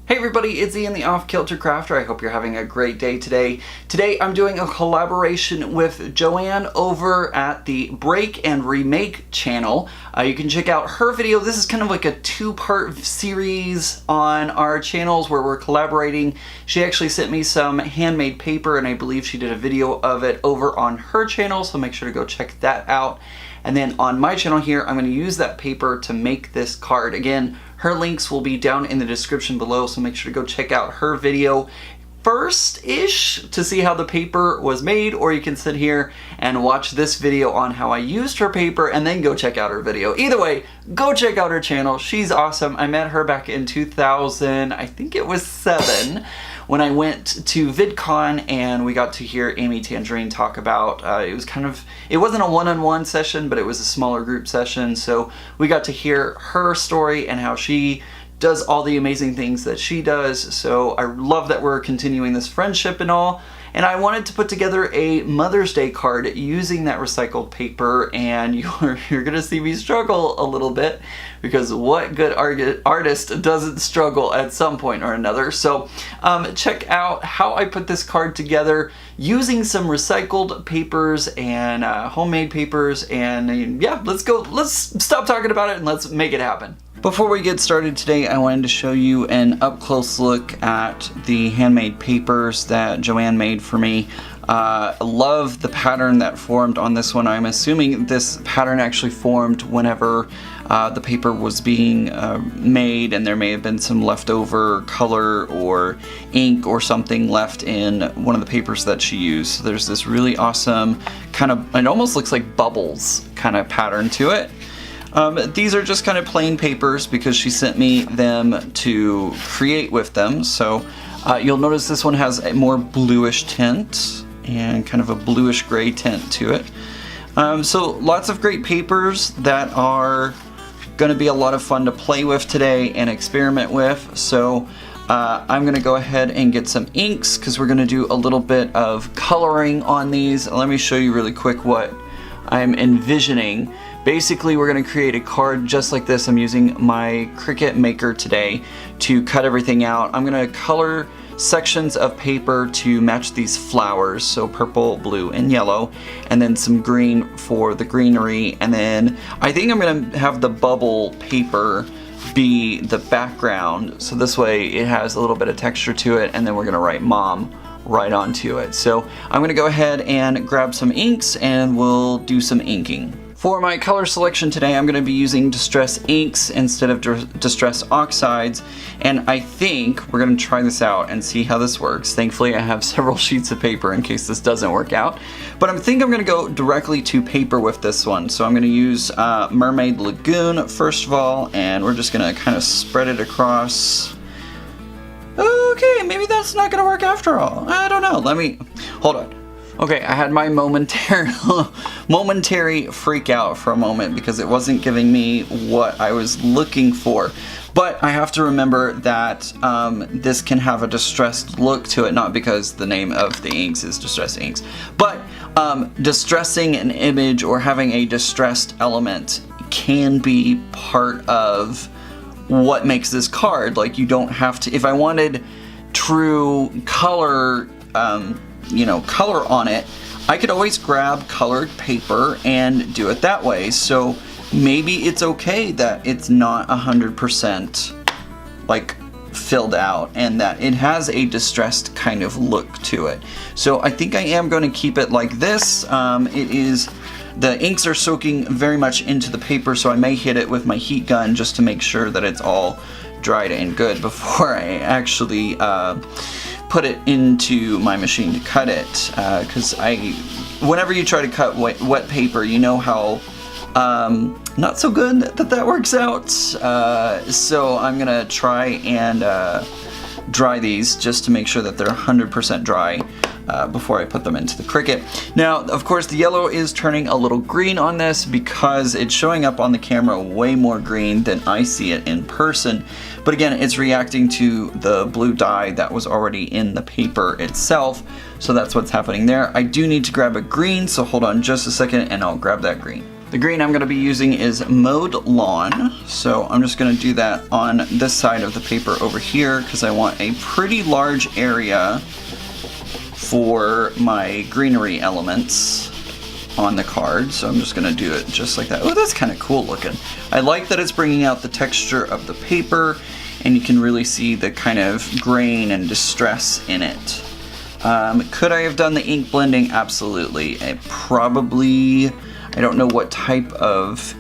Hey everybody, it's Ian the Off Kilter Crafter. I hope you're having a great day today. Today I'm doing a collaboration with Joan over at the Break and Remake channel. You can check out her video. This is kind of like a two-part series on our channels where we're collaborating. She actually sent me some handmade paper and I believe she did a video of it over on her channel, so make sure to go check that out. And then on my channel here, I'm going to use that paper to make this card. Again, her links will be down in the description below, so make sure to go check out her video first-ish to see how the paper was made, or you can sit here and watch this video on how I used her paper and then go check out her video. Either way, go check out her channel. She's awesome. I met her back in 2000, I think it was 7, when I went to VidCon and we got to hear Amy Tangerine talk about, it wasn't a one-on-one session, but it was a smaller group session, so we got to hear her story and how she does all the amazing things that she does. So I love that we're continuing this friendship and all. And I wanted to put together a Mother's Day card using that recycled paper, and you're gonna see me struggle a little bit because what good artist doesn't struggle at some point or another. So check out how I put this card together using some recycled papers and homemade papers, and yeah, let's stop talking about it and let's make it happen. Before we get started today, I wanted to show you an up-close look at the handmade papers that Joanne made for me. I love the pattern that formed on this one. I'm assuming this pattern actually formed whenever the paper was being made, and there may have been some leftover color or ink or something left in one of the papers that she used. So there's this really awesome kind of, it almost looks like bubbles kind of pattern to it. These are just kind of plain papers because she sent me them to create with them. So you'll notice this one has a more bluish tint and kind of a bluish gray tint to it. So lots of great papers that are going to be a lot of fun to play with today and experiment with. So I'm going to go ahead and get some inks because we're going to do a little bit of coloring on these. Let me show you really quick what I'm envisioning. Basically, we're going to create a card just like this. I'm using my Cricut Maker today to cut everything out. I'm going to color sections of paper to match these flowers, so purple, blue, and yellow, and then some green for the greenery, and then I think I'm going to have the bubble paper be the background, so this way it has a little bit of texture to it, and then we're going to write Mom right onto it. So I'm going to go ahead and grab some inks and we'll do some inking. For my color selection today, I'm going to be using Distress inks instead of Distress oxides, and I think we're going to try this out and see how this works. Thankfully, I have several sheets of paper in case this doesn't work out, but I think I'm going to go directly to paper with this one. So I'm going to use Mermaid Lagoon first of all, and we're just going to kind of spread it across. Okay, maybe that's not going to work after all. I don't know. Hold on. Okay, I had my momentary freak out for a moment because it wasn't giving me what I was looking for. But I have to remember that this can have a distressed look to it, not because the name of the inks is Distress Inks, but distressing an image or having a distressed element can be part of what makes this card. Like, you don't have to, if I wanted true color, color on it, I could always grab colored paper and do it that way. So maybe it's okay that it's not 100% like filled out and that it has a distressed kind of look to it. So I think I am going to keep it like this. The inks are soaking very much into the paper, so I may hit it with my heat gun just to make sure that it's all dried and good before I actually put it into my machine to cut it, because whenever you try to cut wet paper, you know how not so good that works out. So I'm gonna try and dry these just to make sure that they're 100% dry before I put them into the Cricut. Now, of course, the yellow is turning a little green on this because it's showing up on the camera way more green than I see it in person. But again, it's reacting to the blue dye that was already in the paper itself. So that's what's happening there. I do need to grab a green, so hold on just a second and I'll grab that green. The green I'm going to be using is Mowed Lawn, so I'm just going to do that on this side of the paper over here because I want a pretty large area for my greenery elements on the card, so I'm just going to do it just like that. Oh, that's kind of cool looking. I like that it's bringing out the texture of the paper, and you can really see the kind of grain and distress in it. Could I have done the ink blending? Absolutely. I don't know what type of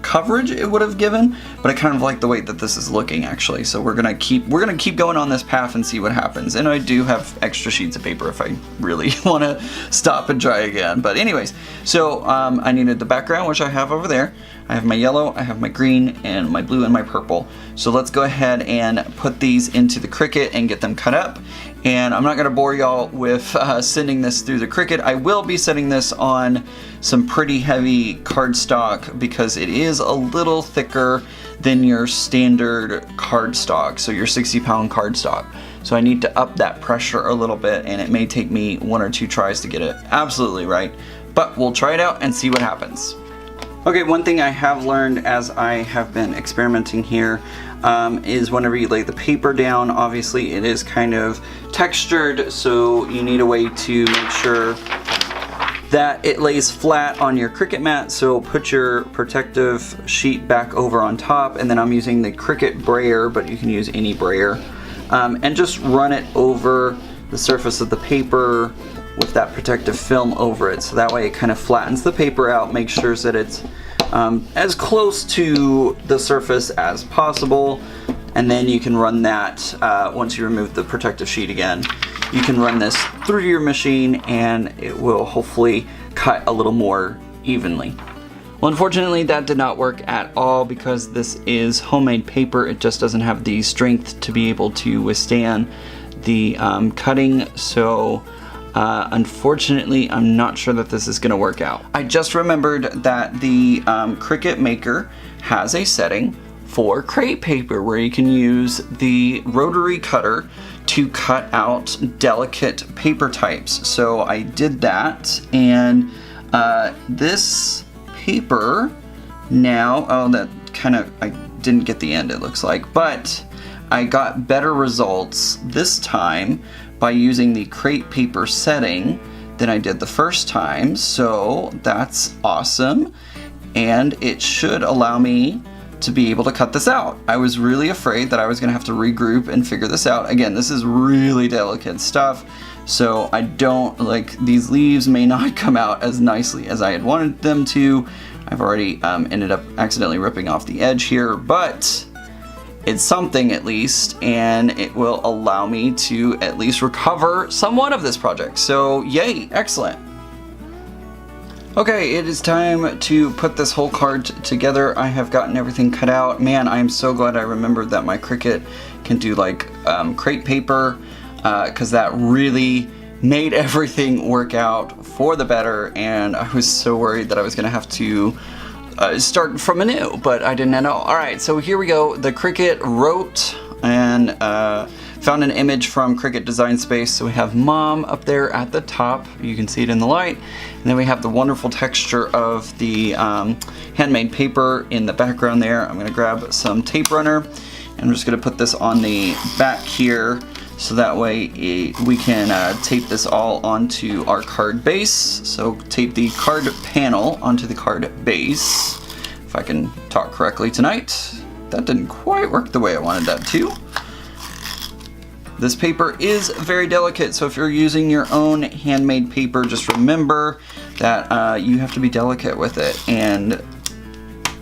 coverage it would have given, but I kind of like the way that this is looking actually. So we're gonna keep going on this path and see what happens. And I do have extra sheets of paper if I really want to stop and try again. But anyways, so I needed the background, which I have over there. I have my yellow, I have my green, and my blue and my purple. So let's go ahead and put these into the Cricut and get them cut up. And I'm not going to bore y'all with sending this through the Cricut. I will be setting this on some pretty heavy cardstock because it is a little thicker than your standard cardstock, so your 60-pound cardstock. So I need to up that pressure a little bit, and it may take me 1 or 2 tries to get it absolutely right. But we'll try it out and see what happens. Okay, one thing I have learned as I have been experimenting here is whenever you lay the paper down, obviously it is kind of textured, so you need a way to make sure that it lays flat on your Cricut mat. So put your protective sheet back over on top, and then I'm using the Cricut brayer, but you can use any brayer, and just run it over the surface of the paper with that protective film over it, so that way it kind of flattens the paper out, makes sure that it's as close to the surface as possible. And then you can run that, once you remove the protective sheet again, you can run this through your machine and it will hopefully cut a little more evenly. Well, unfortunately that did not work at all because this is homemade paper. It just doesn't have the strength to be able to withstand the cutting, so unfortunately, I'm not sure that this is going to work out. I just remembered that the Cricut Maker has a setting for crepe paper where you can use the rotary cutter to cut out delicate paper types. So I did that, and this paper now, I didn't get the end, it looks like, but I got better results this time by using the crepe paper setting than I did the first time, so that's awesome, and it should allow me to be able to cut this out. I was really afraid that I was gonna have to regroup and figure this out. Again, this is really delicate stuff, so I don't, these leaves may not come out as nicely as I had wanted them to. I've already ended up accidentally ripping off the edge here, but it's something at least, and it will allow me to at least recover somewhat of this project. So yay, excellent. Okay, it is time to put this whole card together. I have gotten everything cut out. Man, I am so glad I remembered that my Cricut can do crepe paper, because that really made everything work out for the better, and I was so worried that I was gonna have to start from anew, but I didn't at all. Alright, so here we go. The Cricut wrote and found an image from Cricut Design Space. So we have Mom up there at the top. You can see it in the light. And then we have the wonderful texture of the handmade paper in the background there. I'm going to grab some tape runner, and I'm just going to put this on the back here, so that way we can tape this all onto our card base. So tape the card panel onto the card base. If I can talk correctly tonight. That didn't quite work the way I wanted that to. This paper is very delicate, so if you're using your own handmade paper, just remember that you have to be delicate with it, and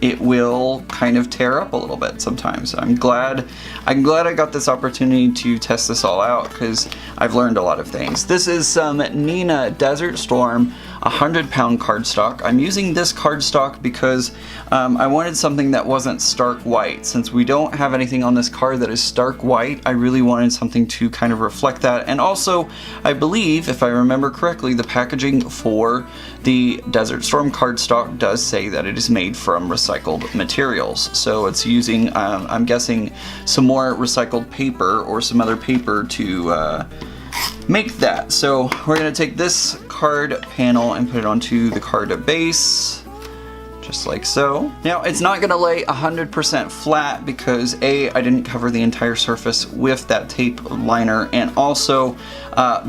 it will kind of tear up a little bit sometimes. I'm glad I got this opportunity to test this all out, because I've learned a lot of things. This is some Nina Desert Storm 100-pound cardstock. I'm using this cardstock because I wanted something that wasn't stark white. Since we don't have anything on this card that is stark white, I really wanted something to kind of reflect that. And also, I believe, if I remember correctly, the packaging for the Desert Storm cardstock does say that it is made from recycled materials. So it's using, I'm guessing, some more recycled paper or some other paper to make that. So we're going to take this card panel and put it onto the card base, just like so. Now it's not gonna lay 100% flat because A, I didn't cover the entire surface with that tape liner, and also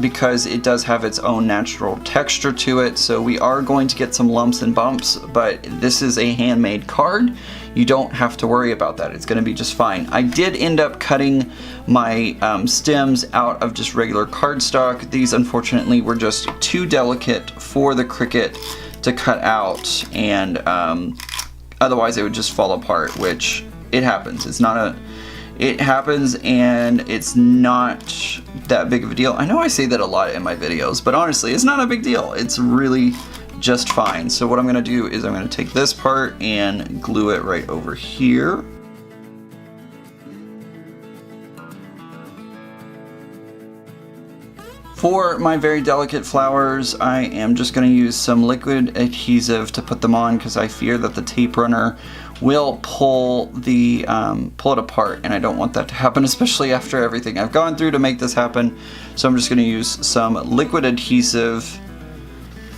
because it does have its own natural texture to it, so we are going to get some lumps and bumps, but this is a handmade card. You don't have to worry about that. It's gonna be just fine. I did end up cutting my stems out of just regular cardstock. These unfortunately were just too delicate for the Cricut to cut out, and otherwise it would just fall apart, which it happens. It happens, and it's not that big of a deal. I know I say that a lot in my videos, but honestly, it's not a big deal. It's really just fine. So what I'm gonna do is I'm gonna take this part and glue it right over here. For my very delicate flowers, I am just going to use some liquid adhesive to put them on because I fear that the tape runner will pull it apart, and I don't want that to happen, especially after everything I've gone through to make this happen. So I'm just going to use some liquid adhesive.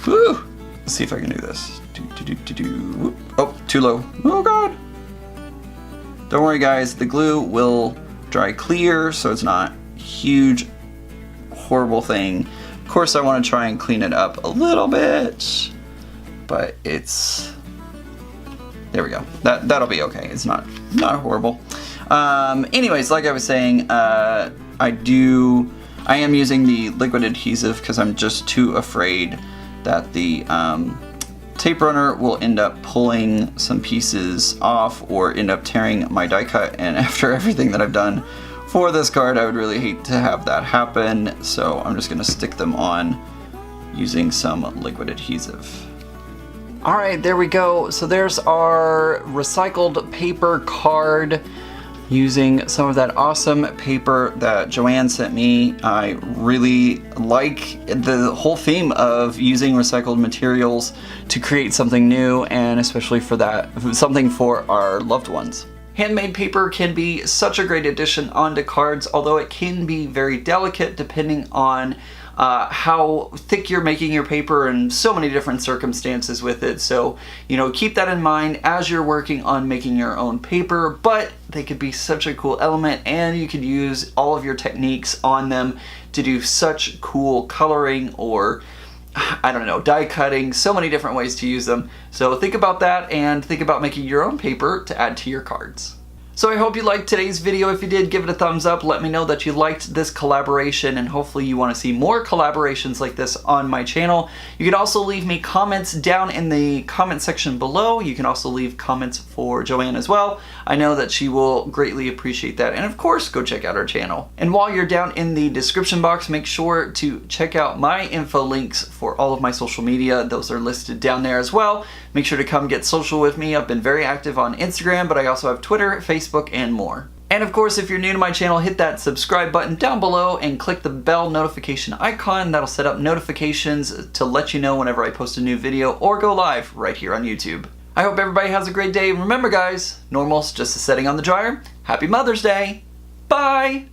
Woo! Let's see if I can do this. Oh, too low. Oh god! Don't worry guys, the glue will dry clear, so it's not huge horrible thing. Of course I want to try and clean it up a little bit, but it's, there we go. That'll be okay. It's not horrible. Anyways, like I was saying, I am using the liquid adhesive because I'm just too afraid that the tape runner will end up pulling some pieces off or end up tearing my die cut, and after everything that I've done for this card, I would really hate to have that happen, so I'm just gonna stick them on using some liquid adhesive. All right, there we go. So there's our recycled paper card using some of that awesome paper that Joanne sent me. I really like the whole theme of using recycled materials to create something new, and especially for that, something for our loved ones. Handmade paper can be such a great addition onto cards, although it can be very delicate depending on how thick you're making your paper and so many different circumstances with it. So, you know, keep that in mind as you're working on making your own paper, but they could be such a cool element, and you could use all of your techniques on them to do such cool coloring or, I don't know, die cutting, so many different ways to use them. So think about that and think about making your own paper to add to your cards. So I hope you liked today's video. If you did, give it a thumbs up. Let me know that you liked this collaboration, and hopefully you want to see more collaborations like this on my channel. You can also leave me comments down in the comment section below. You can also leave comments for Joanne as well. I know that she will greatly appreciate that. And of course, go check out our channel. And while you're down in the description box, make sure to check out my info links for all of my social media. Those are listed down there as well. Make sure to come get social with me. I've been very active on Instagram, but I also have Twitter, Facebook, and more. And of course, if you're new to my channel, hit that subscribe button down below and click the bell notification icon. That'll set up notifications to let you know whenever I post a new video or go live right here on YouTube. I hope everybody has a great day. Remember guys, normal's just a setting on the dryer. Happy Mother's Day. Bye.